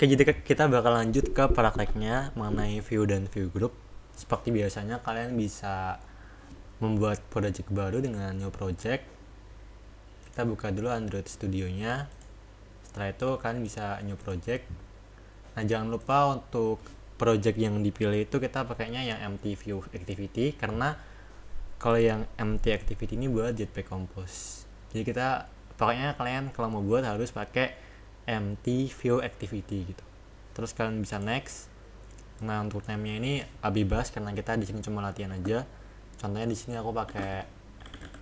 Oke, jadi kita bakal lanjut ke prakteknya mengenai view dan view group. Seperti biasanya kalian bisa membuat project baru dengan new project. Kita buka dulu Android Studio-nya. Setelah itu kalian bisa new project. Nah, jangan lupa untuk project yang dipilih itu kita pakainya yang empty view activity, karena kalau yang empty activity ini buat Jetpack Compose. Jadi kita pokoknya kalian kalau mau buat harus pakai empty view activity gitu. Terus kalian bisa next. Nah, untuk name-nya ini Abibas karena kita di sini cuma latihan aja. Contohnya di sini aku pakai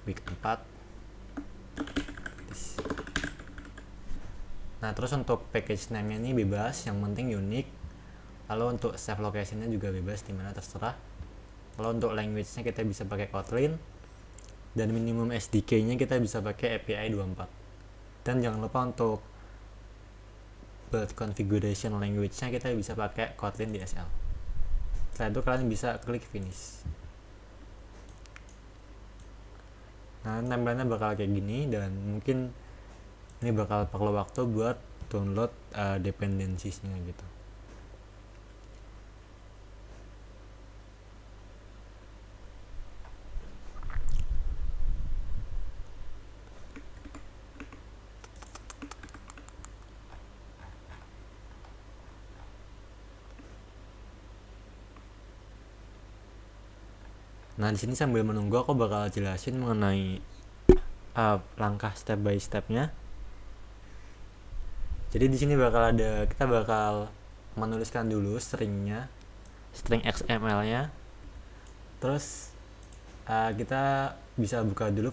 week 4. Nah, terus untuk package name-nya ini bebas, yang penting unik. Lalu untuk save location-nya juga bebas, dimana terserah. Lalu untuk language-nya kita bisa pakai Kotlin, dan minimum SDK-nya kita bisa pakai API 24. Dan jangan lupa untuk build configuration language-nya kita bisa pakai Kotlin DSL. Setelah itu kalian bisa klik finish. Nah, tampilannya bakal kayak gini, dan mungkin ini bakal perlu waktu buat download dependencies-nya gitu. Nah, di sini sambil menunggu aku bakal jelasin mengenai langkah step by stepnya. Jadi di sini kita bakal menuliskan dulu string XML-nya. Terus kita bisa buka dulu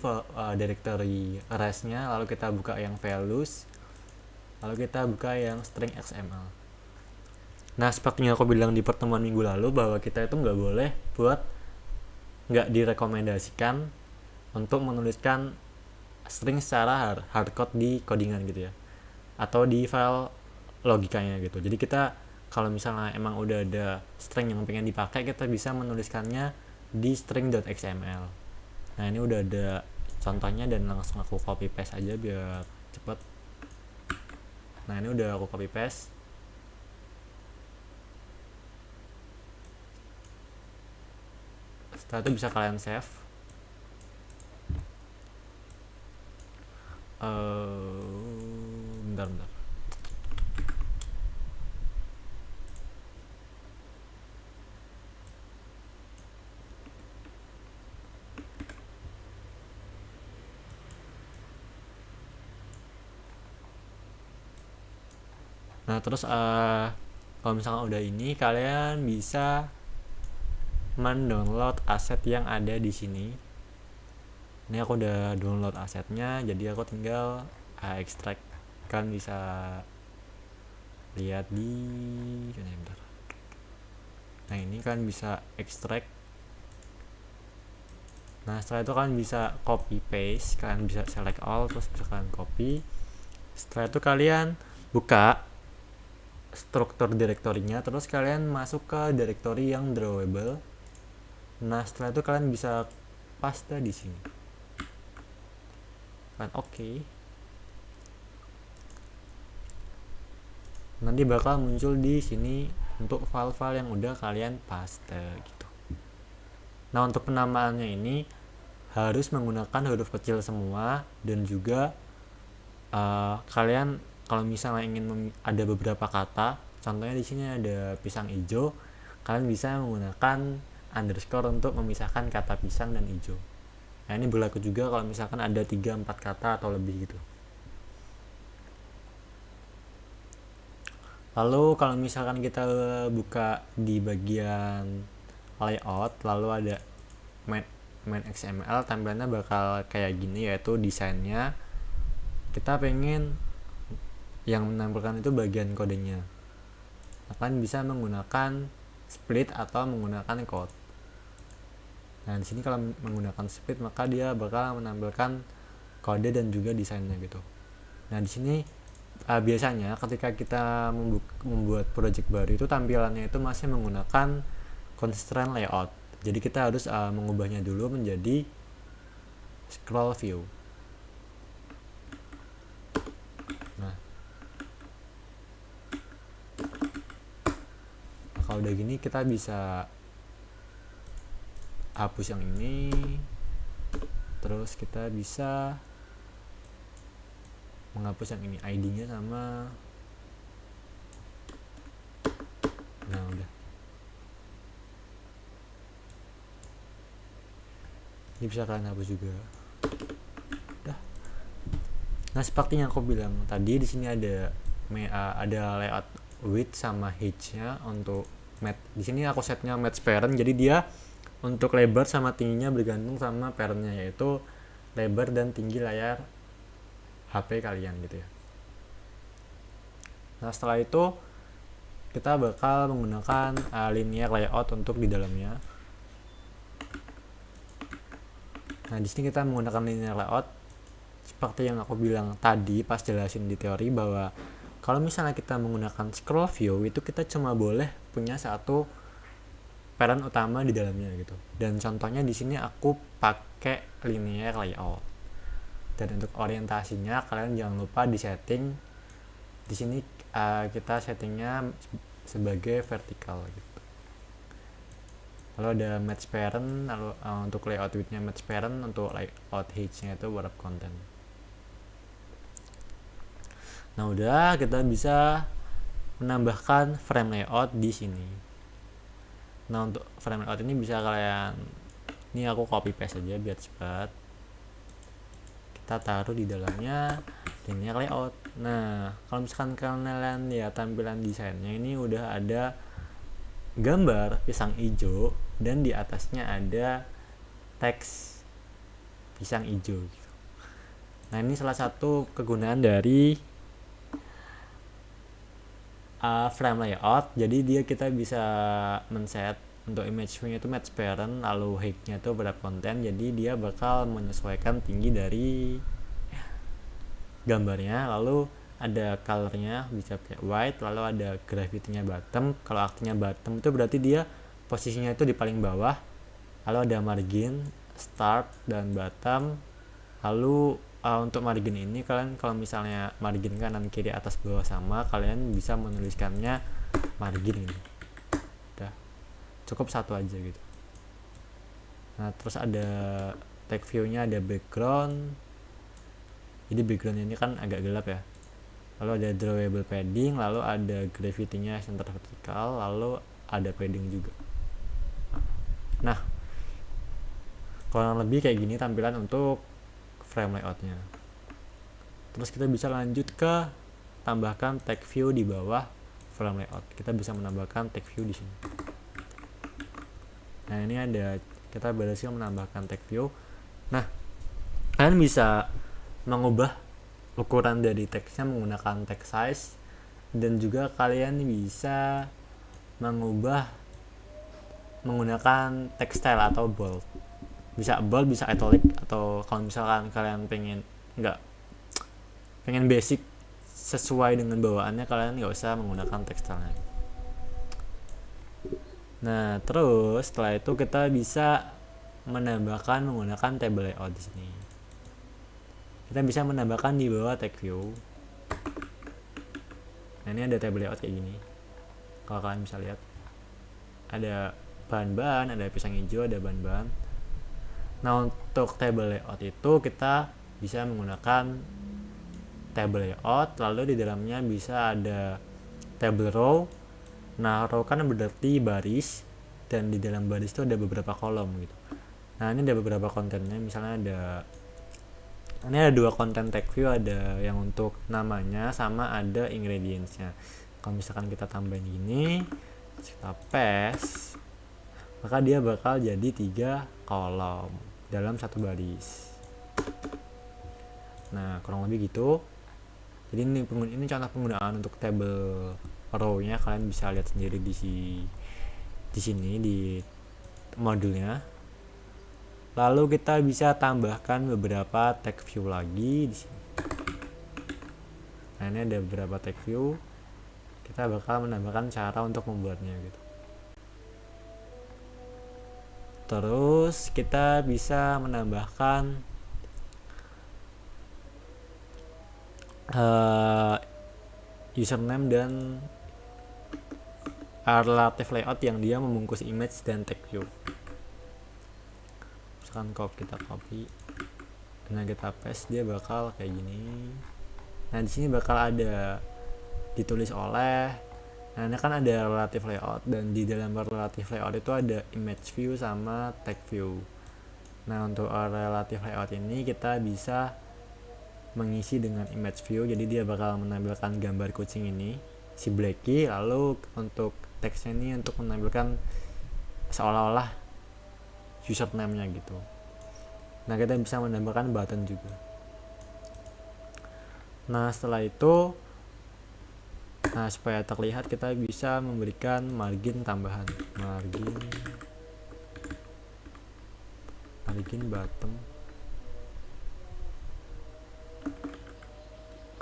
directory res-nya, lalu kita buka yang values, lalu kita buka yang string XML. Nah, seperti yang aku bilang di pertemuan minggu lalu, bahwa kita itu nggak direkomendasikan untuk menuliskan string secara hardcode di codingan gitu ya, atau di file logikanya gitu. Jadi kita kalau misalnya emang udah ada string yang pengen dipakai, kita bisa menuliskannya di string.xml. Nah, ini udah ada contohnya dan langsung aku copy paste aja biar cepet. Nah, ini udah aku copy paste. Setelah itu bisa kalian save. Bentar. Nah, terus kalau misalkan udah ini, kalian bisa mendownload aset yang ada di sini. Ini aku udah download asetnya, jadi aku tinggal extract. Kalian bisa lihat di bentar. Nah, ini kalian bisa extract. Nah, setelah itu kalian bisa copy paste, kalian bisa select all, terus bisa kalian copy. Setelah itu kalian buka struktur direktorinya, terus kalian masuk ke direktori yang drawable. Nah, setelah itu kalian bisa paste di sini. Kalian oke. Nanti bakal muncul di sini untuk file-file yang udah kalian paste gitu. Nah, untuk penamaannya ini harus menggunakan huruf kecil semua, dan juga kalian kalau misalnya ingin ada beberapa kata, contohnya di sini ada pisang hijau, kalian bisa menggunakan underscore untuk memisahkan kata pisang dan hijau. Nah, ini berlaku juga kalau misalkan ada 3-4 kata atau lebih gitu. Lalu kalau misalkan kita buka di bagian layout, lalu ada main XML, tampilannya bakal kayak gini, yaitu desainnya. Kita pengen yang menampilkan itu bagian kodenya. Kalian bisa menggunakan split atau menggunakan code. Nah, di sini kalau menggunakan split, maka dia bakal menampilkan kode dan juga desainnya gitu. Nah, di sini biasanya ketika kita membuat project baru itu tampilannya itu masih menggunakan constraint layout. Jadi kita harus mengubahnya dulu menjadi scroll view. Nah, Kalau udah gini kita bisa hapus yang ini, terus kita bisa menghapus yang ini, ID-nya sama. Nah udah, ini bisa kalian hapus juga. Udah. Nah seperti yang aku bilang tadi, di sini ada layout width sama height-nya untuk mat. Di sini aku setnya match parent, jadi dia untuk lebar sama tingginya bergantung sama parentnya, yaitu lebar dan tinggi layar HP kalian gitu ya. Nah setelah itu kita bakal menggunakan linear layout untuk di dalamnya. Nah di sini kita menggunakan linear layout seperti yang aku bilang tadi pas jelasin di teori, bahwa kalau misalnya kita menggunakan scroll view itu kita cuma boleh punya satu parent utama di dalamnya gitu. Dan contohnya di sini aku pakai linear layout. Dan untuk orientasinya kalian jangan lupa di setting. Di sini kita settingnya sebagai vertikal gitu. Lalu ada match parent, lalu untuk layout width-nya match parent, untuk layout height-nya itu wrap content. Nah udah, kita bisa menambahkan frame layout di sini. Nah untuk frame layout ini bisa kalian, ini aku copy paste aja biar cepat. Kita taruh di dalamnya linear layout. Nah kalau misalkan kalian lihat tampilan desainnya, ini udah ada gambar pisang hijau dan di atasnya ada teks pisang hijau gitu. Nah ini salah satu kegunaan dari frame layout. Jadi dia kita bisa men-set untuk image view-nya itu match parent, lalu height-nya itu wrap content. Jadi dia bakal menyesuaikan tinggi dari gambarnya, lalu ada colornya bisa kayak white, lalu ada gravity-nya bottom. Kalau artinya bottom itu berarti dia posisinya itu di paling bawah, lalu ada margin, start, dan bottom. Lalu untuk margin ini kalian kalau misalnya margin kanan kiri atas bawah sama, kalian bisa menuliskannya margin ini. Udah, cukup satu aja gitu. Nah terus ada tag view-nya, ada background. Jadi background ini kan agak gelap ya. Lalu ada drawable padding, lalu ada gravity-nya center vertikal, lalu ada padding juga. Nah kurang lebih kayak gini tampilan untuk frame layoutnya. Terus kita bisa lanjut ke tambahkan tag view di bawah frame layout. Kita bisa menambahkan tag view di sini. Nah ini ada, kita berhasil menambahkan tag view. Nah kalian bisa mengubah ukuran dari teksnya menggunakan text size, dan juga kalian bisa mengubah menggunakan text style atau bold. Bisa bold, bisa italic, atau kalau misalkan kalian pengen basic sesuai dengan bawaannya, kalian nggak usah menggunakan text style. Nah terus setelah itu kita bisa menambahkan menggunakan table layout di sini. Kita bisa menambahkan di bawah tag view. Nah ini ada table layout kayak gini. Kalau kalian bisa lihat, ada bahan-bahan, ada pisang hijau, ada bahan-bahan. Nah untuk table layout itu kita bisa menggunakan table layout, lalu di dalamnya bisa ada table row. Nah row kan berarti baris, dan di dalam baris itu ada beberapa kolom gitu. Nah ini ada beberapa kontennya, misalnya ini ada dua konten tag view, ada yang untuk namanya sama ada ingredientsnya. Kalau misalkan kita tambahin gini, kita paste, maka dia bakal jadi 3 kolom dalam satu baris. Nah kurang lebih gitu. Jadi ini contoh penggunaan untuk table row-nya, kalian bisa lihat sendiri di sini di modulnya. Lalu kita bisa tambahkan beberapa tag view lagi di sini. Nah ini ada beberapa tag view. Kita bakal menambahkan cara untuk membuatnya gitu. Terus kita bisa menambahkan username dan relative layout yang dia membungkus image dan tag view. Misalkan kalau kita copy dan kita paste, dia bakal kayak gini. Nah di sini bakal ada ditulis oleh. Nah ini kan ada relative layout, dan di dalam relative layout itu ada image view sama tag view. Nah untuk relative layout ini kita bisa mengisi dengan image view, jadi dia bakal menampilkan gambar kucing ini, si Blacky. Lalu untuk teksnya ini untuk menampilkan seolah-olah username-nya gitu. Nah kita bisa menambahkan button juga. Nah setelah itu, nah supaya terlihat kita bisa memberikan margin tambahan, margin bottom.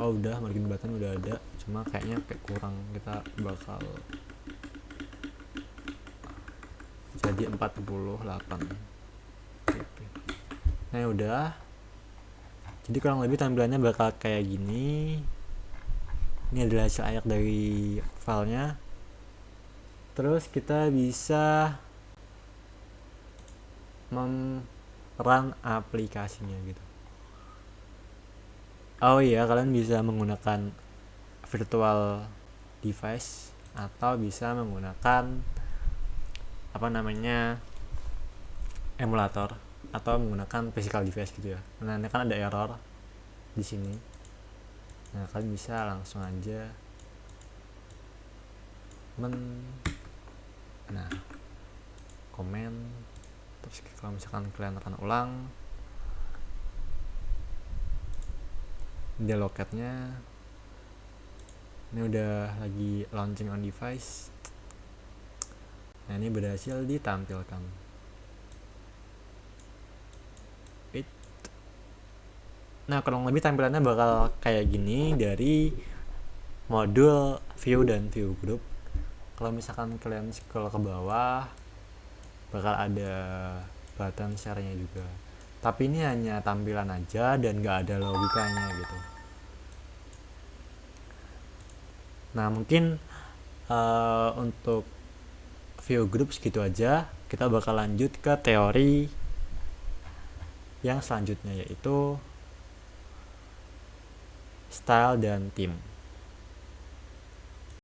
Oh udah, margin button udah ada, cuma kayaknya kayak kurang, kita bakal jadi 48. Oke. Nah udah, jadi kurang lebih tampilannya bakal kayak gini. Ini adalah hasil akhir dari filenya. Terus kita bisa run aplikasinya gitu. Oh iya, kalian bisa menggunakan virtual device atau bisa menggunakan emulator atau menggunakan physical device gitu ya. Nah ini kan ada error di sini. Nah kalian bisa langsung aja komen. Terus kalau misalkan kalian run ulang, dia loketnya ini udah lagi launching on device. Nah ini berhasil ditampilkan. Nah kurang lebih tampilannya bakal kayak gini dari modul view dan view group. Kalau misalkan kalian scroll ke bawah, bakal ada button share-nya juga. Tapi ini hanya tampilan aja dan gak ada logikanya gitu. Nah mungkin untuk view group segitu aja. Kita bakal lanjut ke teori yang selanjutnya, yaitu style dan theme.